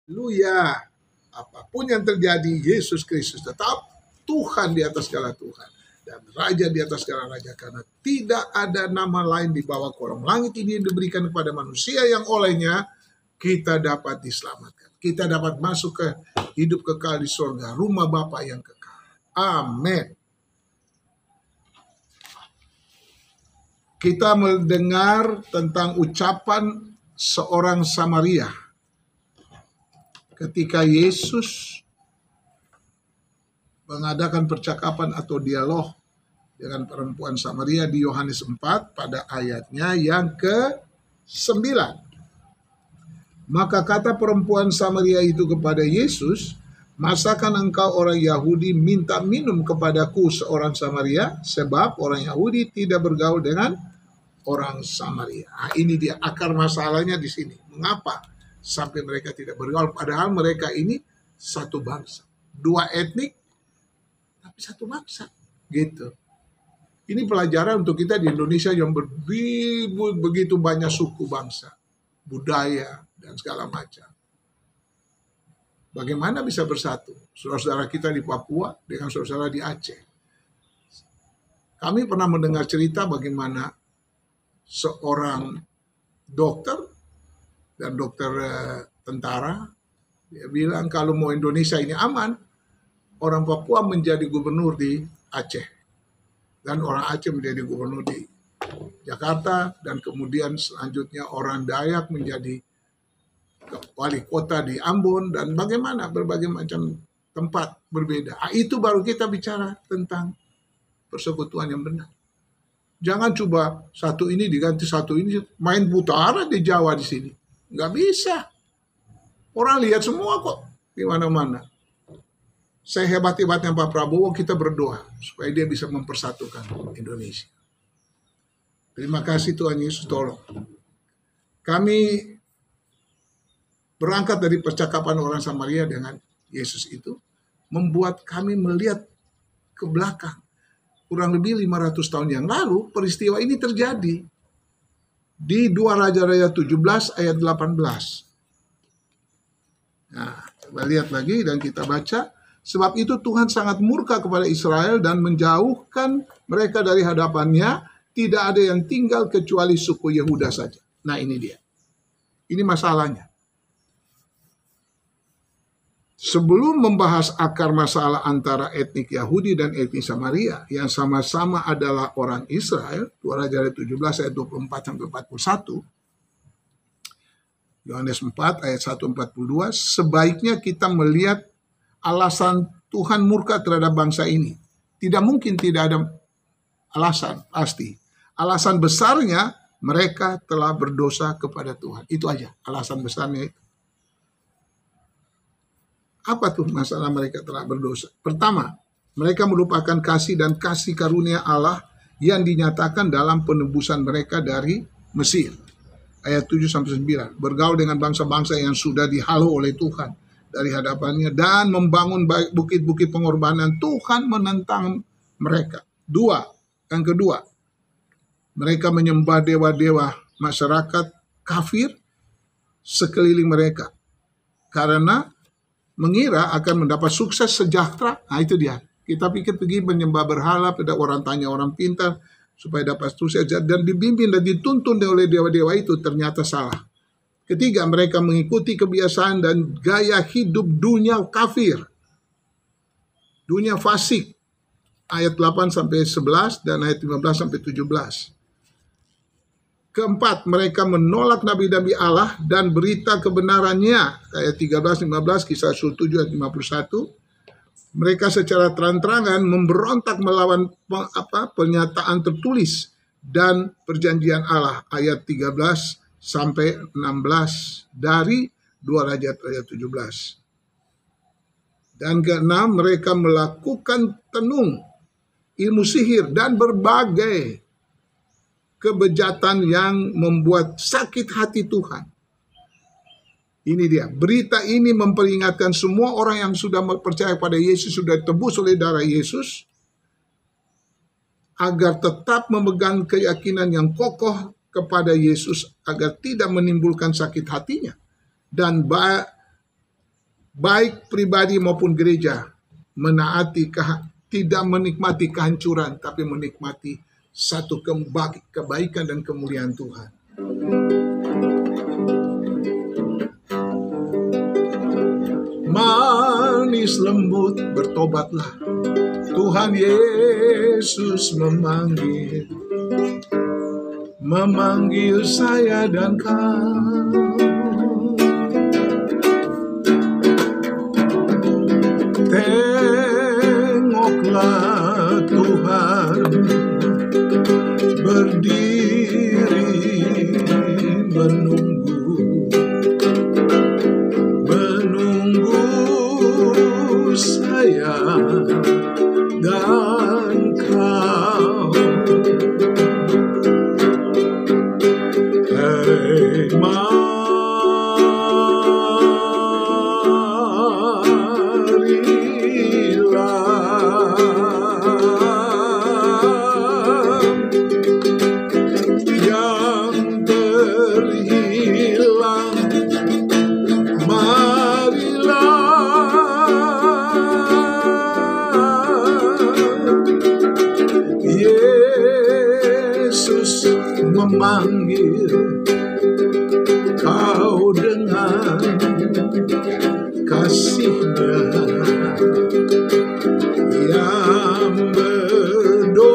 Haleluya. Apapun yang terjadi, Yesus Kristus tetap Tuhan di atas segala Tuhan. Dan Raja di atas segala Raja. Karena tidak ada nama lain di bawah kolong langit ini yang diberikan kepada manusia yang olehnya kita dapat diselamatkan. Kita dapat masuk ke hidup kekal di surga. Rumah Bapa yang kekal. Amin. Kita mendengar tentang ucapan seorang Samaria. Ketika Yesus mengadakan percakapan atau dialog dengan perempuan Samaria di Yohanes 4 pada ayatnya yang ke-9. Maka kata perempuan Samaria itu kepada Yesus, "Masakan engkau orang Yahudi minta minum kepadaku seorang Samaria? Sebab orang Yahudi tidak bergaul dengan orang Samaria." Nah, ini dia akar masalahnya di sini. Mengapa sampai mereka tidak bergaul? Padahal mereka ini satu bangsa. Dua etnik, tapi satu bangsa. Gitu. Ini pelajaran untuk kita di Indonesia yang begitu banyak suku bangsa, budaya, dan segala macam. Bagaimana bisa bersatu? Saudara-saudara kita di Papua dengan saudara di Aceh. Kami pernah mendengar cerita bagaimana seorang dokter dan dokter tentara, dia bilang kalau mau Indonesia ini aman, orang Papua menjadi gubernur di Aceh. Dan orang Aceh menjadi gubernur di Jakarta, dan kemudian selanjutnya orang Dayak menjadi wali kota di Ambon, dan bagaimana berbagai macam tempat berbeda. Itu baru kita bicara tentang persekutuan yang benar. Jangan coba satu ini diganti satu ini, main putaran di Jawa di sini. Nggak bisa. Orang lihat semua kok di mana-mana. Sehebat-hebatnya Pak Prabowo, kita berdoa supaya dia bisa mempersatukan Indonesia. Terima kasih Tuhan Yesus, tolong. Kami berangkat dari percakapan orang Samaria dengan Yesus itu, membuat kami melihat ke belakang. Kurang lebih 500 tahun yang lalu, peristiwa ini terjadi. Di 2 Raja-Raja 17 ayat 18. Nah, coba lihat lagi dan kita baca. Sebab itu Tuhan sangat murka kepada Israel dan menjauhkan mereka dari hadapannya. Tidak ada yang tinggal kecuali suku Yehuda saja. Nah, ini dia. Ini masalahnya. Sebelum membahas akar masalah antara etnik Yahudi dan etnik Samaria yang sama-sama adalah orang Israel, 2 Raja 17 ayat 24 sampai 41, Yohanes 4 ayat 1-42, sebaiknya kita melihat alasan Tuhan murka terhadap bangsa ini. Tidak mungkin tidak ada alasan, pasti. Alasan besarnya mereka telah berdosa kepada Tuhan. Itu aja alasan besarnya itu. Apa tuh masalah mereka telah berdosa? Pertama, mereka merupakan kasih dan kasih karunia Allah yang dinyatakan dalam penebusan mereka dari Mesir. Ayat 7-9. Bergaul dengan bangsa-bangsa yang sudah dihalau oleh Tuhan dari hadapannya dan membangun bukit-bukit pengorbanan. Tuhan menentang mereka. Yang kedua, mereka menyembah dewa-dewa masyarakat kafir sekeliling mereka karena mengira akan mendapat sukses sejahtera. Nah, itu dia. Kita pikir pergi menyembah berhala, pada orang tanya orang pintar supaya dapat sukses dan dibimbing dan dituntun oleh dewa-dewa itu, ternyata salah. Ketiga, mereka mengikuti kebiasaan dan gaya hidup dunia kafir. Dunia fasik. Ayat 8-11 dan ayat 15-17. Keempat, mereka menolak nabi-nabi Allah dan berita kebenarannya. Ayat 13-15, Kisah Rasul 7 ayat 51. Mereka secara terang-terangan memberontak melawan pernyataan tertulis dan perjanjian Allah. Ayat 13-16 dari 2 Raja-Raja 17. Dan keenam, mereka melakukan tenung, ilmu sihir, dan berbagai kebejatan yang membuat sakit hati Tuhan. Ini dia. Berita ini memperingatkan semua orang yang sudah percaya pada Yesus, sudah tebus oleh darah Yesus, agar tetap memegang keyakinan yang kokoh kepada Yesus, agar tidak menimbulkan sakit hatinya. Dan baik pribadi maupun gereja, tidak menikmati kehancuran, tapi menikmati satu kebaikan dan kemuliaan Tuhan. Manis lembut, bertobatlah, Tuhan Yesus memanggil saya dan kau. Tengoklah Tuhan berdiri menunggu saya dan kau. Hey, Yesus memanggil kau dengan kasih-Nya yang berdosa.